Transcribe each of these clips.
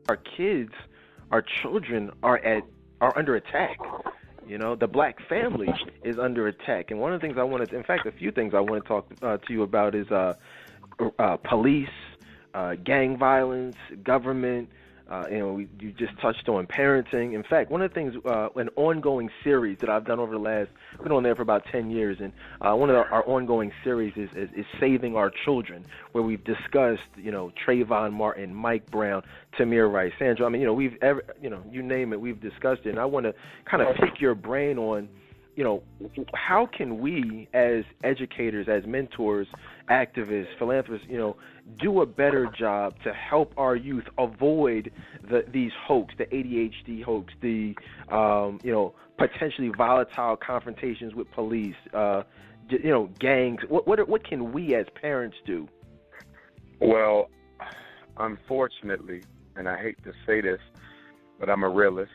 our kids, our children are under attack. The black family is under attack. And one of the things in fact, a few things I want to talk to you about is police, gang violence, government. You just touched on parenting. In fact, one of the things, an ongoing series that I've done over the been on there for about 10 years, and one of our ongoing series is Saving Our Children, where we've discussed, Trayvon Martin, Mike Brown, Tamir Rice, Sandra. I mean, you name it, we've discussed it, and I want to kind of pick your brain on, how can we as educators, as mentors, activists, philanthropists, do a better job to help our youth avoid these hoax, the ADHD hoax, the potentially volatile confrontations with police, gangs. What can we as parents do? Well, unfortunately, and I hate to say this, but I'm a realist.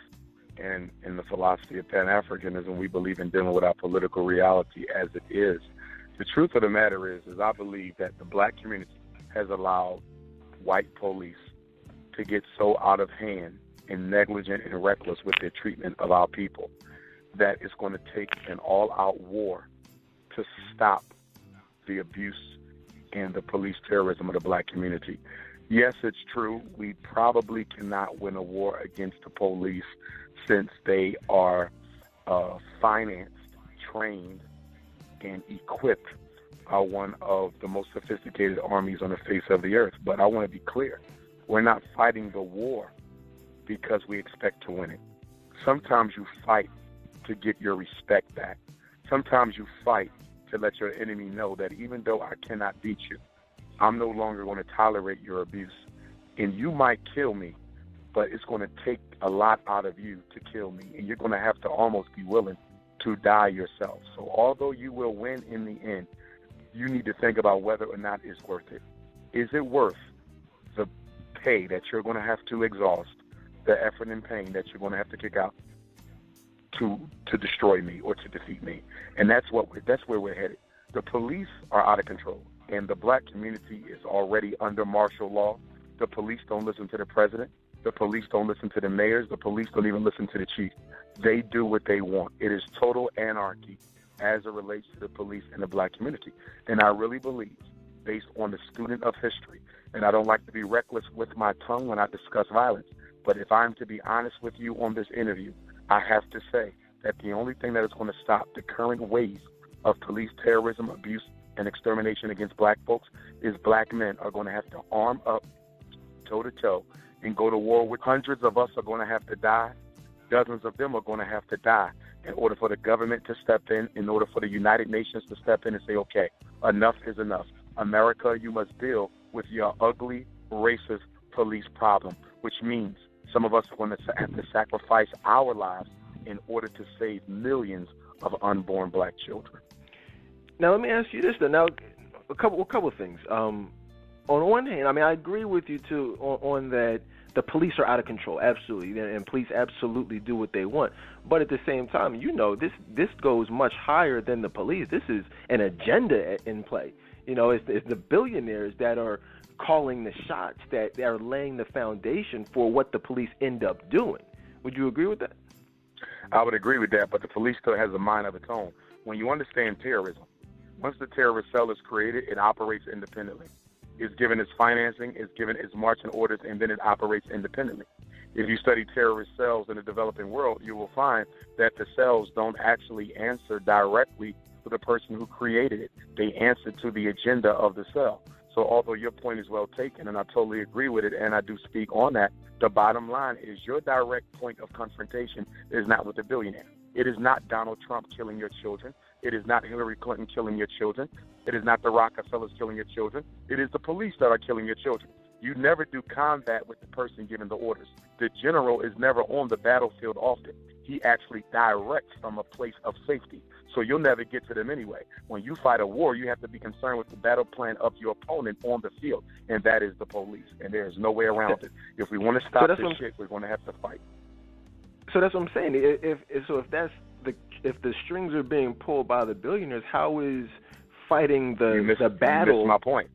And in the philosophy of Pan-Africanism, we believe in dealing with our political reality as it is. The truth of the matter is I believe that the black community has allowed white police to get so out of hand and negligent and reckless with their treatment of our people that it's going to take an all-out war to stop the abuse and the police terrorism of the black community. Yes, it's true. We probably cannot win a war against the police since they are financed, trained, and equipped are one of the most sophisticated armies on the face of the earth. But I want to be clear. We're not fighting the war because we expect to win it. Sometimes you fight to get your respect back. Sometimes you fight to let your enemy know that even though I cannot beat you, I'm no longer going to tolerate your abuse. And you might kill me, but it's going to take a lot out of you to kill me. And you're going to have to almost be willing to die yourself. So although you will win in the end, you need to think about whether or not it's worth it. Is it worth the pay that you're going to have to exhaust, the effort and pain that you're going to have to kick out to destroy me or to defeat me? And that's where we're headed. The police are out of control, and the black community is already under martial law. The police don't listen to the president. The police don't listen to the mayors. The police don't even listen to the chief. They do what they want. It is total anarchy as it relates to the police and the black community. And I really believe, based on the student of history, and I don't like to be reckless with my tongue when I discuss violence, but if I'm to be honest with you on this interview, I have to say that the only thing that is going to stop the current wave of police terrorism, abuse, and extermination against black folks is black men are going to have to arm up toe-to-toe and go to war with. Hundreds of us are going to have to die. Dozens of them are going to have to die in order for the government to step in order for the United Nations to step in and say, okay, enough is enough. America, you must deal with your ugly, racist police problem, which means some of us are going to have to sacrifice our lives in order to save millions of unborn black children. Now, let me ask you this, then. Now, a couple of things. On one hand, I mean, I agree with you, too, on that the police are out of control, absolutely, and police absolutely do what they want. But at the same time, this goes much higher than the police. This is an agenda in play. It's the billionaires that are calling the shots, that are laying the foundation for what the police end up doing. Would you agree with that? I would agree with that, but the police still has a mind of its own. When you understand terrorism, once the terrorist cell is created, it operates independently. It's given its financing, it's given its marching orders, and then it operates independently. If you study terrorist cells in the developing world, you will find that the cells don't actually answer directly to the person who created it. They answer to the agenda of the cell. So although your point is well taken, and I totally agree with it, and I do speak on that, the bottom line is your direct point of confrontation is not with the billionaire. It is not Donald Trump killing your children. It is not Hillary Clinton killing your children. It is not the Rockefellers killing your children. It is the police that are killing your children. You never do combat with the person giving the orders. The general is never on the battlefield often. He actually directs from a place of safety. So you'll never get to them anyway. When you fight a war, you have to be concerned with the battle plan of your opponent on the field, and that is the police. And there's no way around it. If we want to stop this shit, we're going to have to fight. So that's what I'm saying. If the strings are being pulled by the billionaires, how is fighting the battle? You missed my point.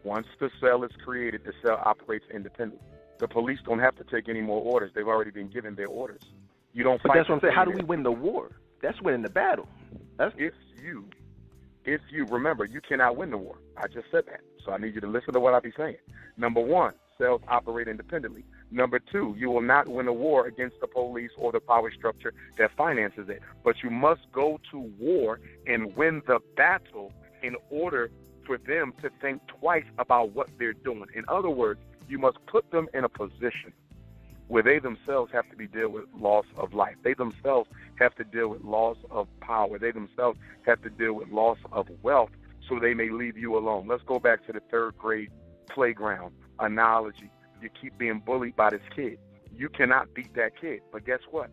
Once the cell is created, the cell operates independently. The police don't have to take any more orders. They've already been given their orders. You don't But fight. that's what I'm saying. How do we win the war? That's winning the battle. If you remember, you cannot win the war. I just said that. So I need you to listen to what I be saying. Number one, cells operate independently. Number two, you will not win a war against the police or the power structure that finances it. But you must go to war and win the battle in order for them to think twice about what they're doing. In other words, you must put them in a position where they themselves have to deal with loss of life. They themselves have to deal with loss of power. They themselves have to deal with loss of wealth so they may leave you alone. Let's go back to the third grade playground analogy. You keep being bullied by this kid. You cannot beat that kid. But guess what?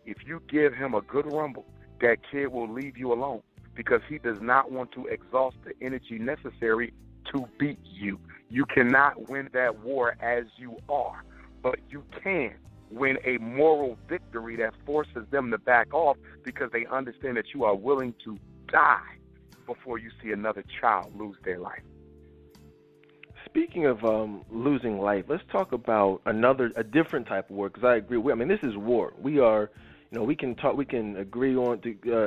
If you give him a good rumble, that kid will leave you alone because he does not want to exhaust the energy necessary to beat you. You cannot win that war as you are, but you can win a moral victory that forces them to back off because they understand that you are willing to die before you see another child lose their life. Speaking of losing life, let's talk about a different type of war. Because I agree. This is war. We are, we can agree on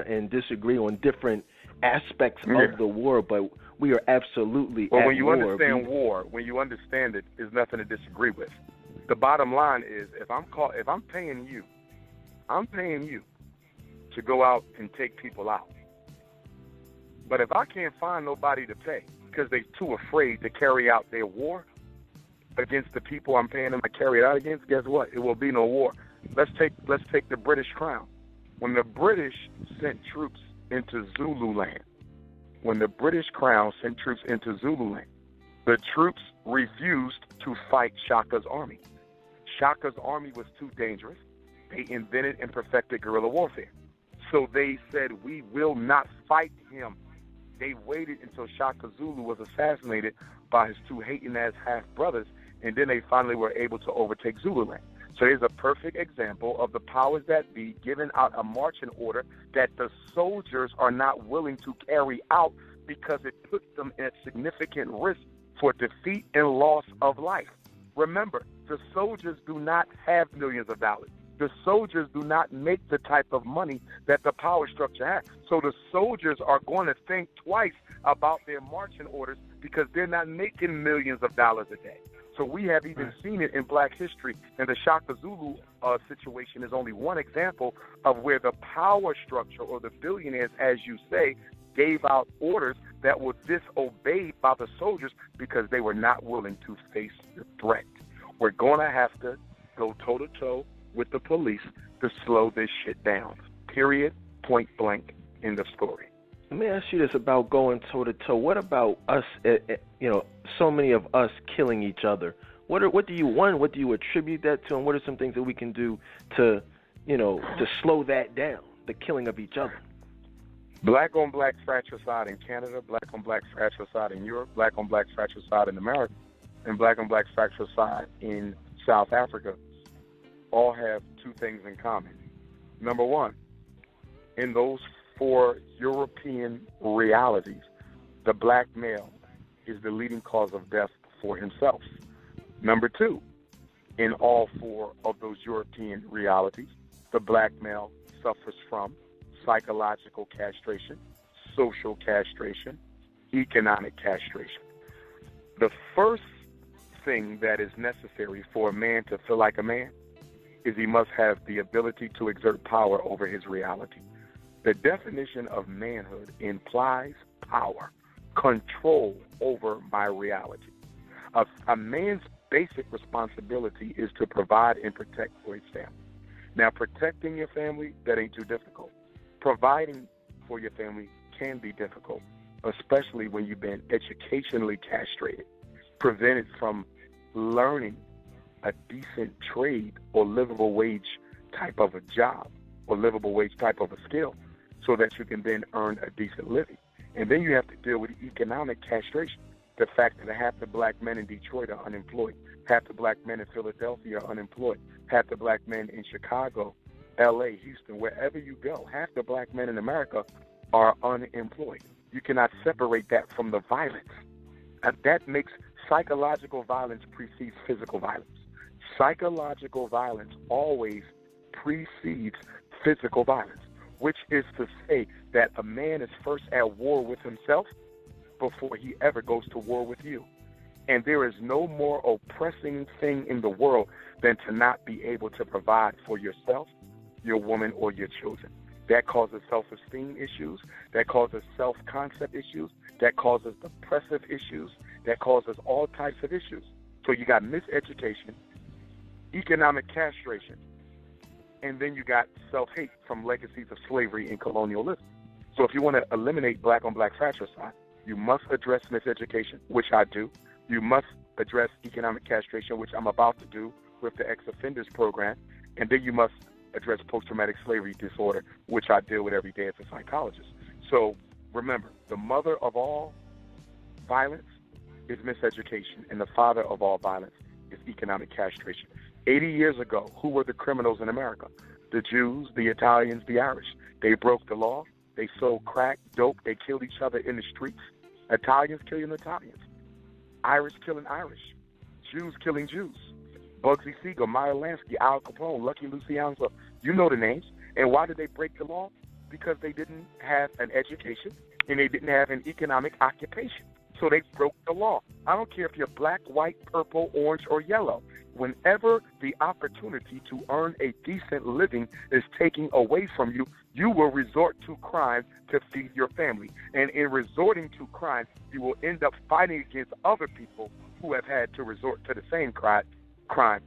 and disagree on different aspects of the war, but we are absolutely at war. When you understand war, when you understand it, there's nothing to disagree with. The bottom line is, if I'm paying you to go out and take people out. But if I can't find nobody to pay because they're too afraid to carry out their war against the people I'm paying them to carry it out against, guess what? It will be no war. Let's take the British Crown. When the British sent troops into Zululand, the troops refused to fight Shaka's army. Shaka's army was too dangerous. They invented and perfected guerrilla warfare. So they said, we will not fight him. They waited until Shaka Zulu was assassinated by his two hating-ass half-brothers, and then they finally were able to overtake Zululand. So there's a perfect example of the powers that be giving out a marching order that the soldiers are not willing to carry out because it puts them at significant risk for defeat and loss of life. Remember, the soldiers do not have millions of dollars. The soldiers do not make the type of money that the power structure has. So the soldiers are going to think twice about their marching orders because they're not making millions of dollars a day. So we have even seen it in black history, and the Shaka Zulu situation is only one example of where the power structure or the billionaires, as you say, gave out orders that were disobeyed by the soldiers because they were not willing to face the threat. We're going to have to go toe-to-toe with the police to slow this shit down. Period. Point blank. End of story. Let me ask you this about going toe-to-toe. What about us, so many of us killing each other? What do you attribute that to, and what are some things that we can do to slow that down, the killing of each other? Black-on-black fratricide in Canada, black-on-black fratricide in Europe, black-on-black fratricide in America, and black-on-black fratricide in South Africa all have two things in common. Number one, in those 4 European realities, the black male is the leading cause of death for himself. Number two, in all 4 of those European realities, the black male suffers from psychological castration, social castration, economic castration. The first thing that is necessary for a man to feel like a man is he must have the ability to exert power over his reality. The definition of manhood implies power, control over my reality. A man's basic responsibility is to provide and protect for his family. Now, protecting your family, that ain't too difficult. Providing for your family can be difficult, especially when you've been educationally castrated, prevented from learning a decent trade or livable wage type of a job or livable wage type of a skill so that you can then earn a decent living. And then you have to deal with economic castration. The fact that half the black men in Detroit are unemployed, half the black men in Philadelphia are unemployed, half the black men in Chicago, LA, Houston, wherever you go, half the black men in America are unemployed. You cannot separate that from the violence. And that makes psychological violence precedes physical violence. Psychological violence always precedes physical violence, which is to say that a man is first at war with himself before he ever goes to war with you. And there is no more oppressing thing in the world than to not be able to provide for yourself, your woman, or your children. That causes self-esteem issues. That causes self-concept issues. That causes depressive issues. That causes all types of issues. So you got miseducation, economic castration, and then you got self-hate from legacies of slavery and colonialism. So if you want to eliminate black-on-black fratricide, you must address miseducation, which I do. You must address economic castration, which I'm about to do with the ex-offenders program. And then you must address post-traumatic slavery disorder, which I deal with every day as a psychologist. So remember, the mother of all violence is miseducation, and the father of all violence is economic castration. 80 years ago, who were the criminals in America? The Jews, the Italians, the Irish. They broke the law. They sold crack, dope. They killed each other in the streets. Italians killing Italians. Irish killing Irish. Jews killing Jews. Bugsy Siegel, Meyer Lansky, Al Capone, Lucky Luciano. You know the names. And why did they break the law? Because they didn't have an education and they didn't have an economic occupation. So they broke the law. I don't care if you're black, white, purple, orange, or yellow. Whenever the opportunity to earn a decent living is taken away from you, you will resort to crime to feed your family. And in resorting to crime, you will end up fighting against other people who have had to resort to the same crime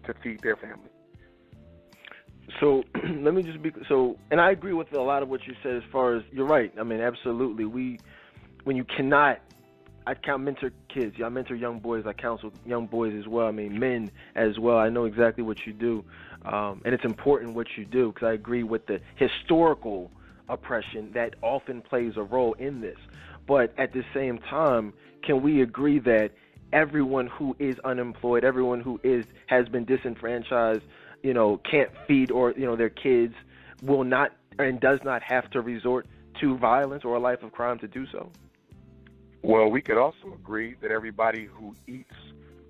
to feed their family. So let me just be so, and I agree with a lot of what you said as far as, you're right. I mean, absolutely. When you cannot, I mentor kids. I mentor young boys. I counsel young boys as well. I mean, men as well. I know exactly what you do, and it's important what you do, because I agree with the historical oppression that often plays a role in this. But at the same time, can we agree that everyone who is unemployed, everyone who has been disenfranchised, can't feed their kids, will not and does not have to resort to violence or a life of crime to do so? Well, we could also agree that everybody who eats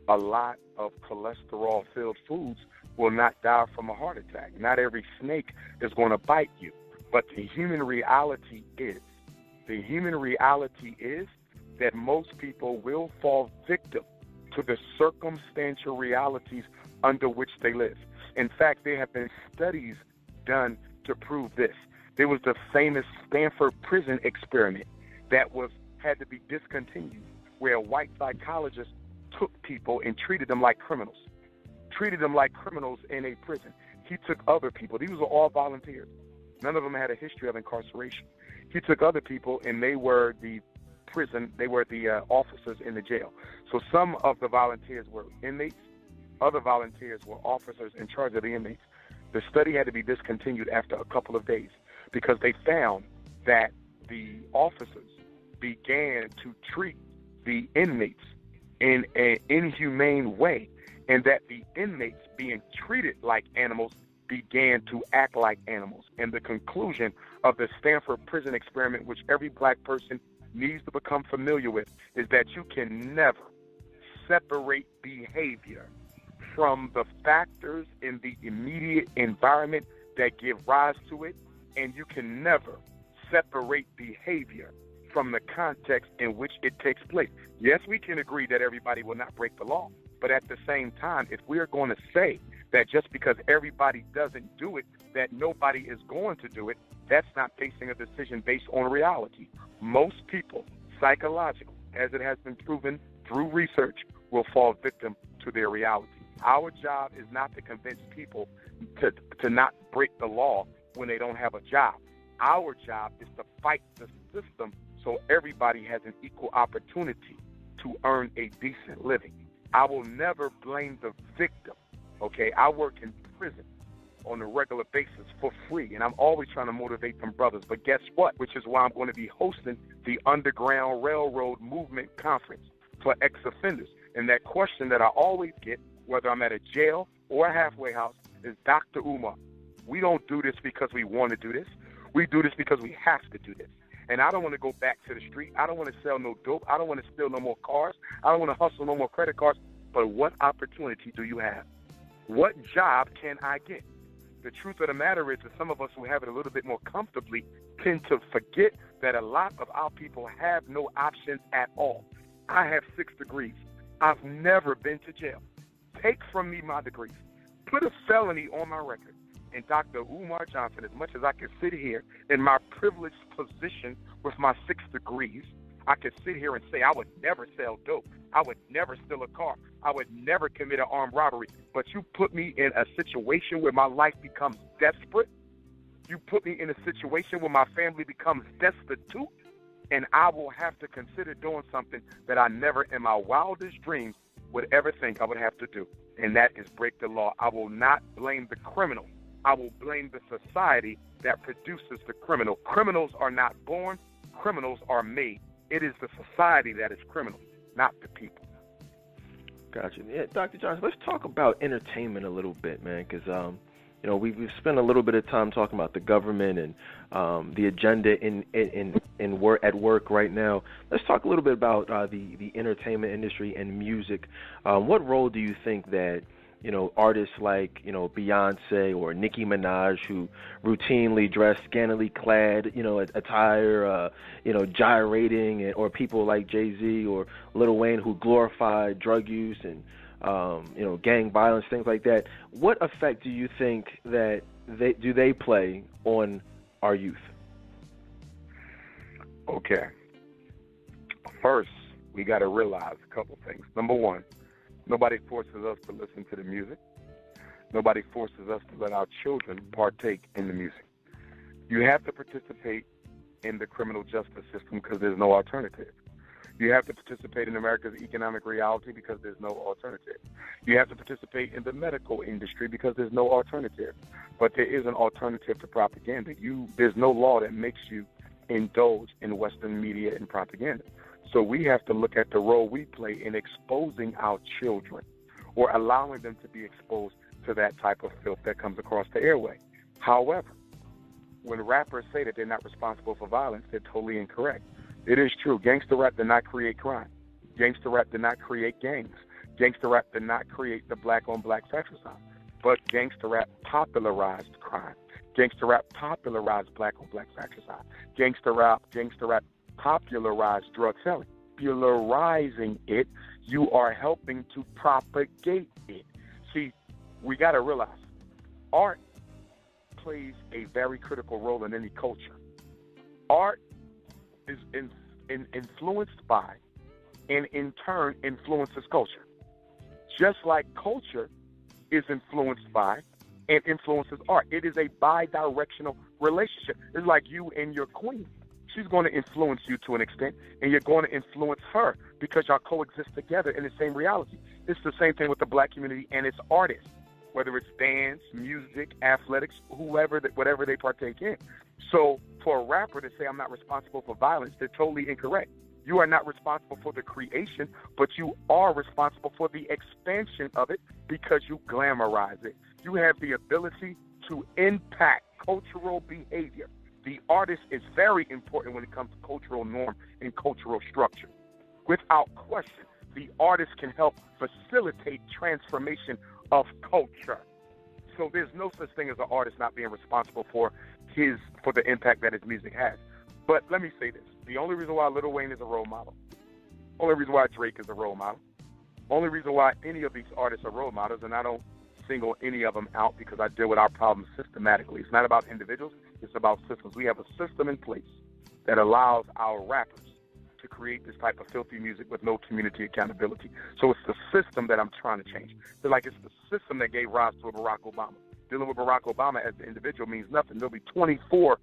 a lot of cholesterol-filled foods will not die from a heart attack. Not every snake is going to bite you. But the human reality is that most people will fall victim to the circumstantial realities under which they live. In fact, there have been studies done to prove this. There was the famous Stanford prison experiment that had to be discontinued, where a white psychologist took people and treated them like criminals in a prison. He took other people. These were all volunteers. None of them had a history of incarceration. He took other people, and they were the officers in the jail. So some of the volunteers were inmates. Other volunteers were officers in charge of the inmates. The study had to be discontinued after a couple of days because they found that the officers began to treat the inmates in an inhumane way, and that the inmates being treated like animals began to act like animals. And the conclusion of the Stanford prison experiment, which every black person needs to become familiar with, is that you can never separate behavior from the factors in the immediate environment that give rise to it, and you can never separate behavior from the context in which it takes place. Yes, we can agree that everybody will not break the law, but at the same time, if we're going to say that just because everybody doesn't do it, that nobody is going to do it, that's not basing a decision based on reality. Most people, psychologically, as it has been proven through research, will fall victim to their reality. Our job is not to convince people to not break the law when they don't have a job. Our job is to fight the system so everybody has an equal opportunity to earn a decent living. I will never blame the victim, okay? I work in prison on a regular basis for free, and I'm always trying to motivate them brothers. But guess what? Which is why I'm going to be hosting the Underground Railroad Movement Conference for ex-offenders. And that question that I always get, whether I'm at a jail or a halfway house, is, Dr. Umar, we don't do this because we want to do this. We do this because we have to do this. And I don't want to go back to the street. I don't want to sell no dope. I don't want to steal no more cars. I don't want to hustle no more credit cards. But what opportunity do you have What job can I get? The truth of the matter is that some of us who have it a little bit more comfortably tend to forget that a lot of our people have no options at all. I have 6 degrees. I've never been to jail. Take from me my degrees. Put a felony on my record. And Dr. Umar Johnson, as much as I can sit here in my privileged position with my 6 degrees, I could sit here and say I would never sell dope. I would never steal a car. I would never commit an armed robbery. But you put me in a situation where my life becomes desperate. You put me in a situation where my family becomes destitute, and I will have to consider doing something that I never in my wildest dreams would ever think I would have to do, and that is break the law. I will not blame the criminal. I will blame the society that produces the criminal. Criminals are not born. Criminals are made. It is the society that is criminal, not the people. Gotcha. Yeah, Dr. Johnson, let's talk about entertainment a little bit, man, because we've spent a little bit of time talking about the government and the agenda at work right now. Let's talk a little bit about the entertainment industry and music. What role do you think that artists like Beyonce or Nicki Minaj, who routinely dress scantily clad, attire, gyrating, or people like Jay-Z or Lil Wayne who glorify drug use and gang violence, things like that. What effect do you think that they play on our youth? Okay. First, we got to realize a couple things. Number one, nobody forces us to listen to the music. Nobody forces us to let our children partake in the music. You have to participate in the criminal justice system because there's no alternative. You have to participate in America's economic reality because there's no alternative. You have to participate in the medical industry because there's no alternative. But there is an alternative to propaganda. There's no law that makes you indulge in Western media and propaganda. So we have to look at the role we play in exposing our children or allowing them to be exposed to that type of filth that comes across the airway. However, when rappers say that they're not responsible for violence, they're totally incorrect. It is true. Gangster rap did not create crime. Gangster rap did not create gangs. Gangster rap did not create the black-on-black fratricide. But gangster rap popularized crime. Gangster rap popularized black-on-black fratricide. Gangster rap popularized drug selling. Popularizing it, you are helping to propagate it. See, we got to realize art plays a very critical role in any culture. Art is influenced by and in turn influences culture. Just like culture is influenced by and influences art. It is a bi-directional relationship. It's like you and your queen. She's going to influence you to an extent, and you're going to influence her because y'all coexist together in the same reality. It's the same thing with the black community and its artists, whether it's dance, music, athletics, whatever they partake in. So for a rapper to say I'm not responsible for violence, they're totally incorrect. You are not responsible for the creation, but you are responsible for the expansion of it because you glamorize it. You have the ability to impact cultural behavior. The artist is very important when it comes to cultural norm and cultural structure. Without question, the artist can help facilitate transformation of culture. So there's no such thing as an artist not being responsible for the impact that his music has. But let me say this. The only reason why Lil Wayne is a role model, only reason why Drake is a role model, only reason why any of these artists are role models, and I don't single any of them out because I deal with our problems systematically. It's not about individuals. It's about systems. We have a system in place that allows our rappers to create this type of filthy music with no community accountability. So it's the system that I'm trying to change. It's like it's the system that gave rise to a Barack Obama. Dealing with Barack Obama as the individual means nothing. There'll be 24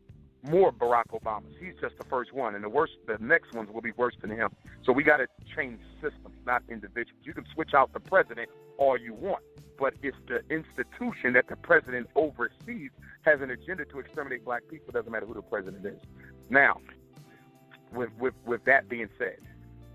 more Barack Obamas. He's just the first one, and the next ones will be worse than him. So we got to change systems, not individuals. You can switch out the president all you want, but if the institution that the president oversees has an agenda to exterminate black people, it doesn't matter who the president is. Now, with that being said,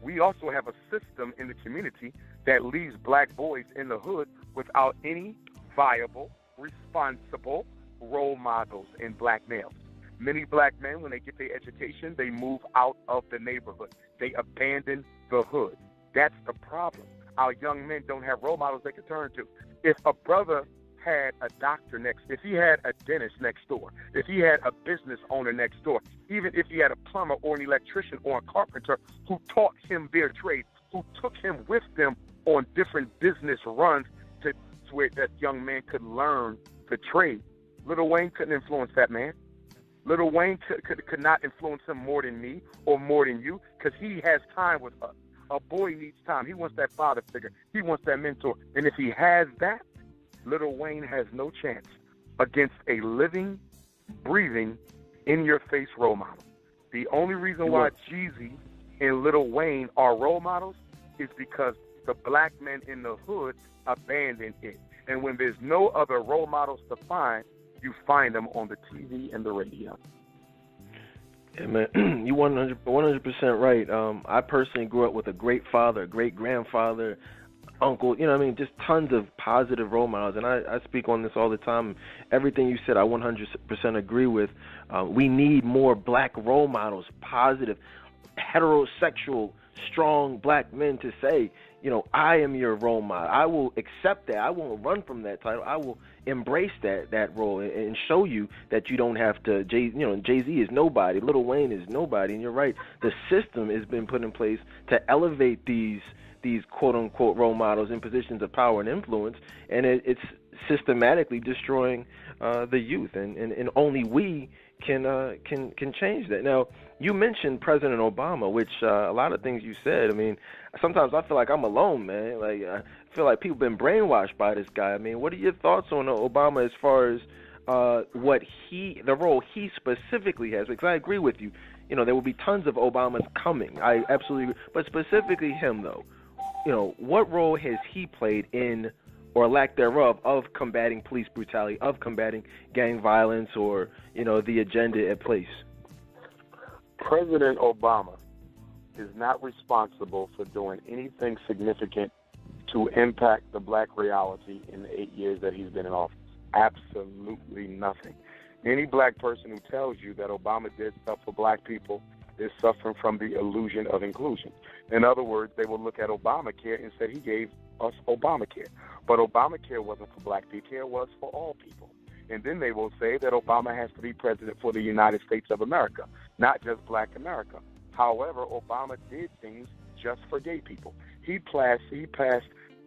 we also have a system in the community that leaves black boys in the hood without any viable, responsible role models in black males. Many black men, when they get their education, they move out of the neighborhood. They abandon the hood. That's the problem. Our young men don't have role models they can turn to. If a brother had a doctor if he had a dentist next door, if he had a business owner next door, even if he had a plumber or an electrician or a carpenter who taught him their trade, who took him with them on different business runs to where that young man could learn the trade, Lil Wayne couldn't influence that man. Lil Wayne could not influence him more than me or more than you, because he has time with us. A boy needs time. He wants that father figure. He wants that mentor. And if he has that, Lil Wayne has no chance against a living, breathing, in-your-face role model. The only reason why Jeezy and Lil Wayne are role models is because the black men in the hood abandoned it. And when there's no other role models to find, you find them on the TV and the radio. Yeah, man, you 100% right. I personally grew up with a great father, a great grandfather, uncle, you know what I mean, just tons of positive role models. And I speak on this all the time. Everything you said, I 100% agree with. We need more black role models, positive, heterosexual, strong black men to say, you know, I am your role model. I will accept that. I won't run from that title. I will embrace that role and show you that you don't have to. Jay-Z is nobody. Lil Wayne is nobody. And you're right. The system has been put in place to elevate these quote unquote role models in positions of power and influence, and it's systematically destroying the youth. And only we can change that. Now, you mentioned President Obama, which a lot of things you said, I mean, sometimes I feel like I'm alone, man. Like, I feel like people have been brainwashed by this guy. I mean, what are your thoughts on Obama as far as the role he specifically has? Because I agree with you. You know, there will be tons of Obamas coming. I absolutely agree. But specifically him, though, you know, what role has he played in, or lack thereof, of combating police brutality, of combating gang violence, or, you know, the agenda at place? President Obama is not responsible for doing anything significant to impact the black reality in the 8 years that he's been in office. Absolutely nothing. Any black person who tells you that Obama did stuff for black people is suffering from the illusion of inclusion. In other words, they will look at Obamacare and say he gave us Obamacare. But Obamacare wasn't for black people. It was for all people. And then they will say that Obama has to be president for the United States of America, not just black America. However, Obama did things just for gay people. He passed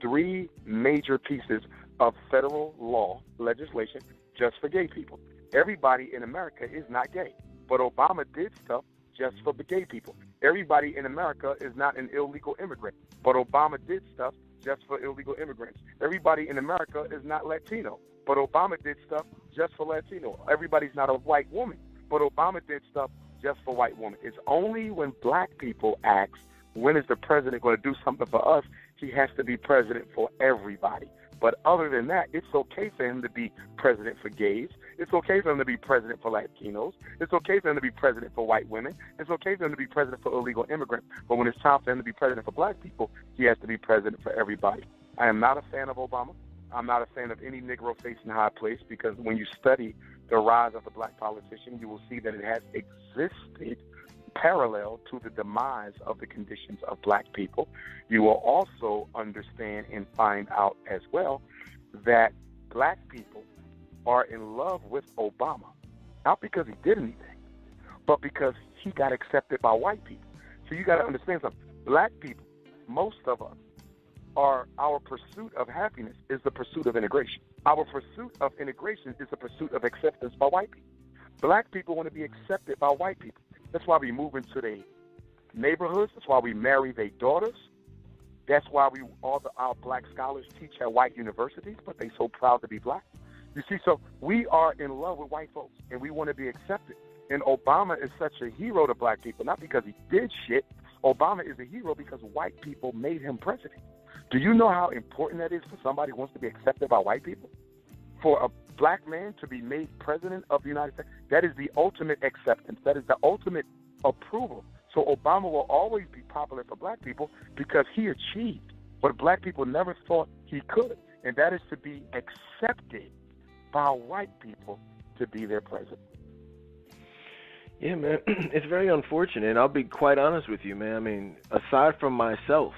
3 major pieces of federal law legislation just for gay people. Everybody in America is not gay, but Obama did stuff just for the gay people. Everybody in America is not an illegal immigrant, but Obama did stuff just for illegal immigrants. Everybody in America is not Latino, but Obama did stuff just for Latino. Everybody's not a white woman, but Obama did stuff just for white women. It's only when black people ask, when is the president going to do something for us, he has to be president for everybody. But other than that, it's okay for him to be president for gays. It's okay for him to be president for Latinos. It's okay for him to be president for white women. It's okay for him to be president for illegal immigrants. But when it's time for him to be president for black people, he has to be president for everybody. I am not a fan of Obama. I'm not a fan of any Negro facing high place, because when you study the rise of the black politician, you will see that it has existed parallel to the demise of the conditions of black people. You will also understand and find out as well that black people are in love with Obama, not because he did anything, but because he got accepted by white people. So you got to understand something. Black people, most of us, our pursuit of happiness is the pursuit of integration. Our pursuit of integration is the pursuit of acceptance by white people. Black people want to be accepted by white people. That's why we move into their neighborhoods. That's why we marry their daughters. That's why our black scholars teach at white universities, but they so proud to be black. You see, so we are in love with white folks, and we want to be accepted. And Obama is such a hero to black people, not because he did shit. Obama is a hero because white people made him president. Do you know how important that is for somebody who wants to be accepted by white people? For a black man to be made president of the United States, that is the ultimate acceptance. That is the ultimate approval. So Obama will always be popular for black people because he achieved what black people never thought he could, and that is to be accepted by white people to be their president. Yeah, man, it's very unfortunate, and I'll be quite honest with you, man. I mean, aside from myself,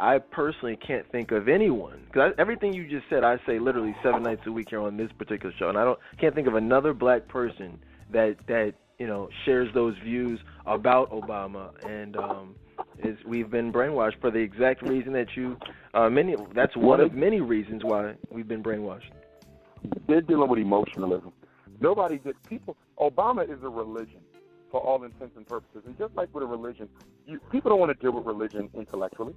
I personally can't think of anyone, because everything you just said, I say literally 7 nights a week here on this particular show, and can't think of another black person that shares those views about Obama, and we've been brainwashed for the exact reason that that's one of many reasons why we've been brainwashed. They're dealing with emotionalism. Obama is a religion for all intents and purposes, and just like with a religion, people don't want to deal with religion intellectually.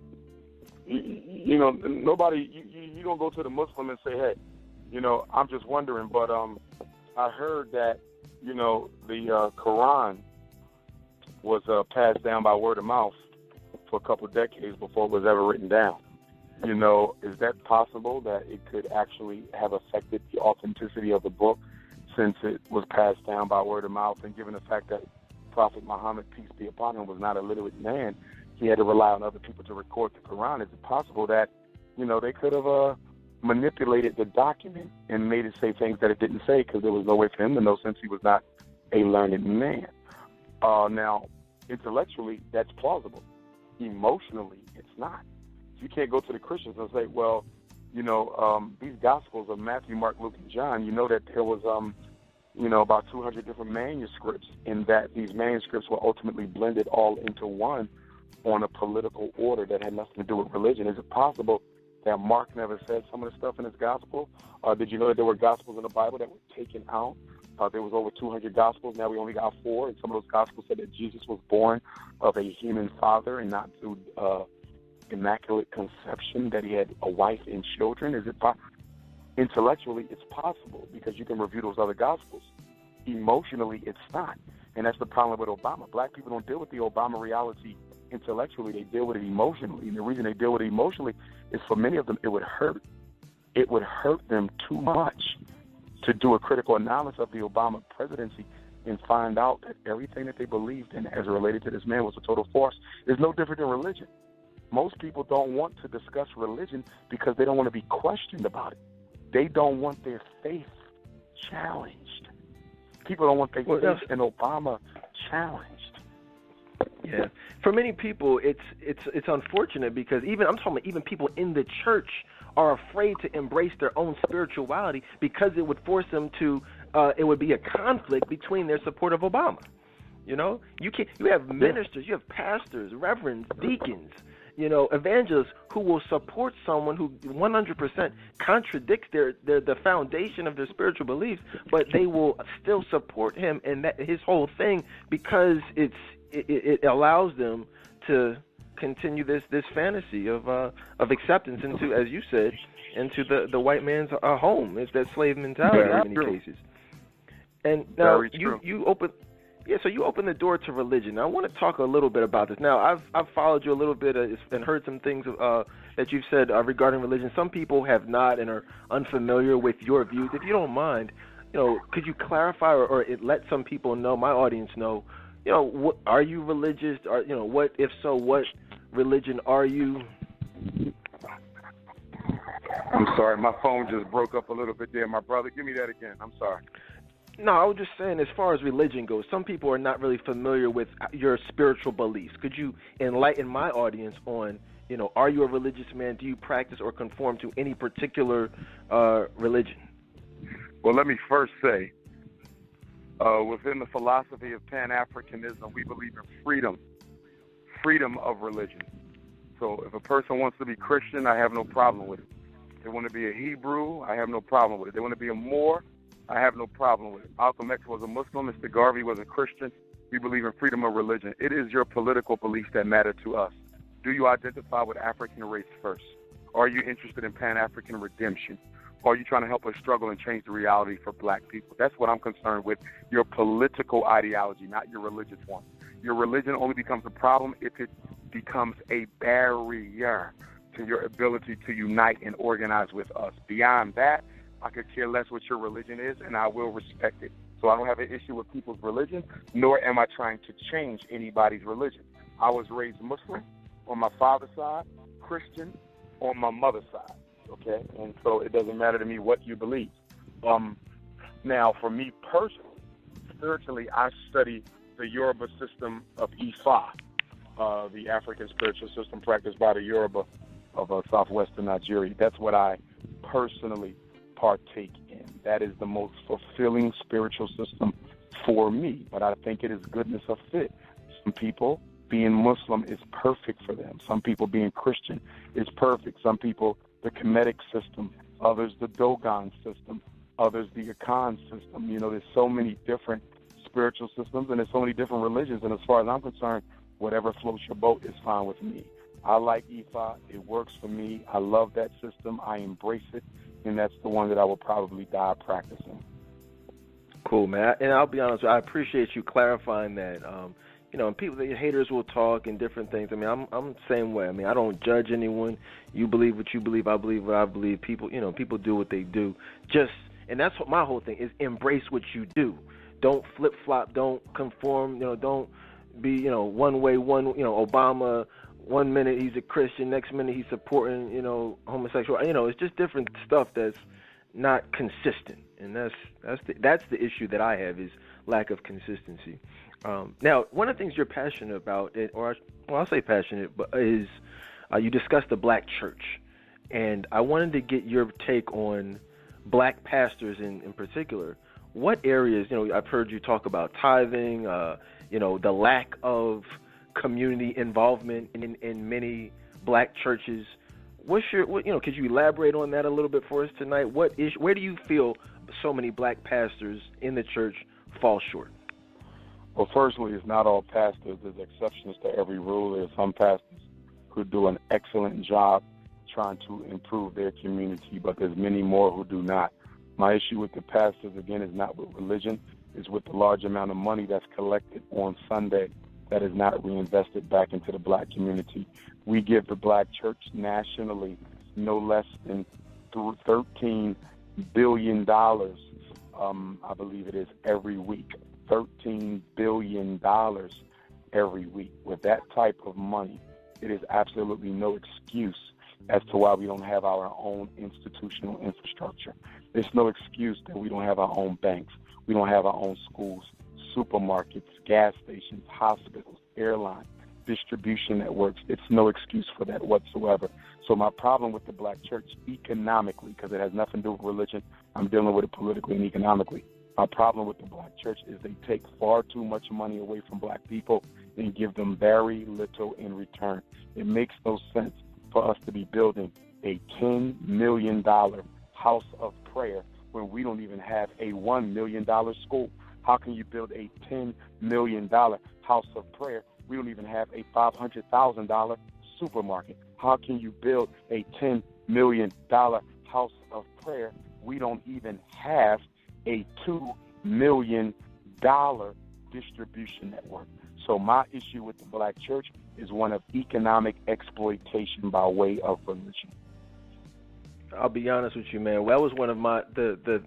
You don't go to the Muslim and say, hey, I'm just wondering, but I heard that, the Quran was passed down by word of mouth for a couple of decades before it was ever written down. Is that possible that it could actually have affected the authenticity of the book since it was passed down by word of mouth, and given the fact that Prophet Muhammad, peace be upon him, was not a literate man, he had to rely on other people to record the Quran? Is it possible that, they could have manipulated the document and made it say things that it didn't say because there was no way for him to know since he was not a learned man? Now, intellectually, that's plausible. Emotionally, it's not. You can't go to the Christians and say, well, these Gospels of Matthew, Mark, Luke, and John, that there was, about 200 different manuscripts, and that these manuscripts were ultimately blended all into one on a political order that had nothing to do with religion. Is it possible that Mark never said some of the stuff in his Gospel? Did you know that there were Gospels in the Bible that were taken out? There was over 200 Gospels. Now we only got 4, and some of those Gospels said that Jesus was born of a human father and not through immaculate conception, that he had a wife and children. Is it intellectually, it's possible because you can review those other Gospels. Emotionally, it's not. And that's the problem with Obama. Black people don't deal with the Obama reality intellectually. They deal with it emotionally. And the reason they deal with it emotionally is for many of them, it would hurt. It would hurt them too much to do a critical analysis of the Obama presidency and find out that everything that they believed in as related to this man was a total farce. It's no different than religion. Most people don't want to discuss religion because they don't want to be questioned about it. They don't want their faith challenged. People don't want their faith in Obama challenged. Yeah, for many people, it's unfortunate because I'm talking about even people in the church are afraid to embrace their own spirituality because it would force them to. It would be a conflict between their support of Obama. You have ministers, you have pastors, reverends, deacons, evangelists who will support someone who 100% contradicts the foundation of their spiritual beliefs, but they will still support him and his whole thing because it allows them to continue this fantasy of acceptance into, as you said, into the white man's home. It's that slave mentality in many cases. And now you open. Yeah, so you open the door to religion. Now, I want to talk a little bit about this. Now, I've followed you a little bit and heard some things that you've said regarding religion. Some people have not and are unfamiliar with your views. If you don't mind, could you clarify or let some people know, my audience know, what, are you religious? Or what, if so, what religion are you? I'm sorry, my phone just broke up a little bit there, my brother. Give me that again. I'm sorry. No, I was just saying, as far as religion goes, some people are not really familiar with your spiritual beliefs. Could you enlighten my audience on, are you a religious man? Do you practice or conform to any particular religion? Well, let me first say, within the philosophy of Pan-Africanism, we believe in freedom of religion. So if a person wants to be Christian, I have no problem with it. If they want to be a Hebrew, I have no problem with it. If they want to be a Moor, I have no problem with it. Malcolm X was a Muslim. Mr. Garvey was a Christian. We believe in freedom of religion. It is your political beliefs that matter to us. Do you identify with African race first? Are you interested in Pan-African redemption? Or are you trying to help us struggle and change the reality for black people? That's what I'm concerned with, your political ideology, not your religious one. Your religion only becomes a problem if it becomes a barrier to your ability to unite and organize with us. Beyond that, I could care less what your religion is, and I will respect it. So I don't have an issue with people's religion, nor am I trying to change anybody's religion. I was raised Muslim on my father's side, Christian on my mother's side, okay? And so it doesn't matter to me what you believe. Now, for me personally, spiritually, I study the Yoruba system of Ifa, the African spiritual system practiced by the Yoruba southwestern Nigeria. That's what I personally partake in. That is the most fulfilling spiritual system for me. But I think it is goodness of fit. Some people, being Muslim is perfect for them. Some people being Christian is perfect. Some people, the Kemetic system. Others, the Dogon system. Others, the Akan system. You know, there's so many different spiritual systems, and there's so many different religions. And as far as I'm concerned, whatever floats your boat is fine with me. I like Ifa. It works for me. I love that system. I embrace it, and that's the one that I will probably die practicing. Cool, man. And I'll be honest, I appreciate you clarifying that. You know, and people, the haters will talk and different things. I mean, I'm the same way. I mean, I don't judge anyone. You believe what you believe. I believe what I believe. People, you know, people do what they do. And that's what my whole thing is: embrace what you do. Don't flip flop. Don't conform. You know, don't be, you know, one way. Obama. 1 minute he's a Christian, next minute he's supporting, you know, homosexual. You know, it's just different stuff that's not consistent, and that's the issue that I have, is lack of consistency. Now, one of the things you're passionate about, I'll say passionate, but is you discussed the black church, and I wanted to get your take on black pastors in particular. What areas, you know, I've heard you talk about tithing, you know, the lack of community involvement in many black churches. Could you elaborate on that a little bit for us tonight? Where do you feel so many black pastors in the church fall short? Well, firstly, it's not all pastors. There's exceptions to every rule. There's some pastors who do an excellent job trying to improve their community, but there's many more who do not. My issue with the pastors, again, is not with religion. It's with the large amount of money that's collected on Sunday that is not reinvested back into the black community. We give the black church nationally no less than $13 billion, I believe it is, every week. $13 billion every week. With that type of money, it is absolutely no excuse as to why we don't have our own institutional infrastructure. There's no excuse that we don't have our own banks. We don't have our own schools, supermarkets, gas stations, hospitals, airlines, distribution networks. It's no excuse for that whatsoever. So my problem with the black church economically, because it has nothing to do with religion, I'm dealing with it politically and economically. My problem with the black church is they take far too much money away from black people and give them very little in return. It makes no sense for us to be building a $10 million house of prayer when we don't even have a $1 million school. How can you build a $10 million house of prayer? We don't even have a $500,000 supermarket. How can you build a $10 million house of prayer? We don't even have a $2 million distribution network. So my issue with the black church is one of economic exploitation by way of religion. I'll be honest with you, man. Well, that was one of the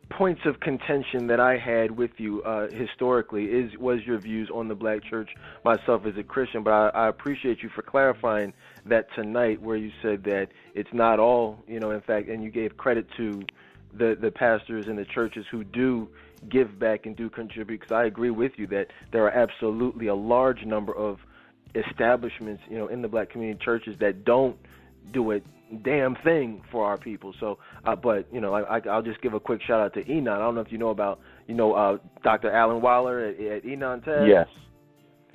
points of contention that I had with you historically was your views on the black church, myself as a Christian. But I appreciate you for clarifying that tonight, where you said that it's not all, you know, in fact, and you gave credit to the pastors and the churches who do give back and do contribute, because I agree with you that there are absolutely a large number of establishments, you know, in the black community churches that don't do a damn thing for our people. So, but, you know, I'll just give a quick shout out to Enon. I don't know if you know about, Dr. Alan Waller at Enon Taz. Yes.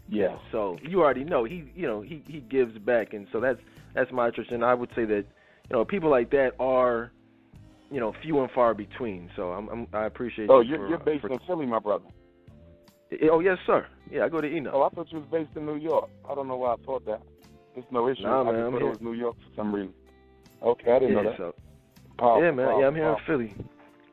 Yes. So you already know he gives back, and so that's my church. And I would say that, you know, people like that are, you know, few and far between. So I appreciate. Oh, you're based in Philly, my brother. Oh yes, sir. Yeah, I go to Eno. Oh, I thought you was based in New York. I don't know why I thought that. It's no issue. Nah, man, I just thought it was New York for some reason. Okay, I didn't know that. Yeah, man. Yeah, I'm here in Philly.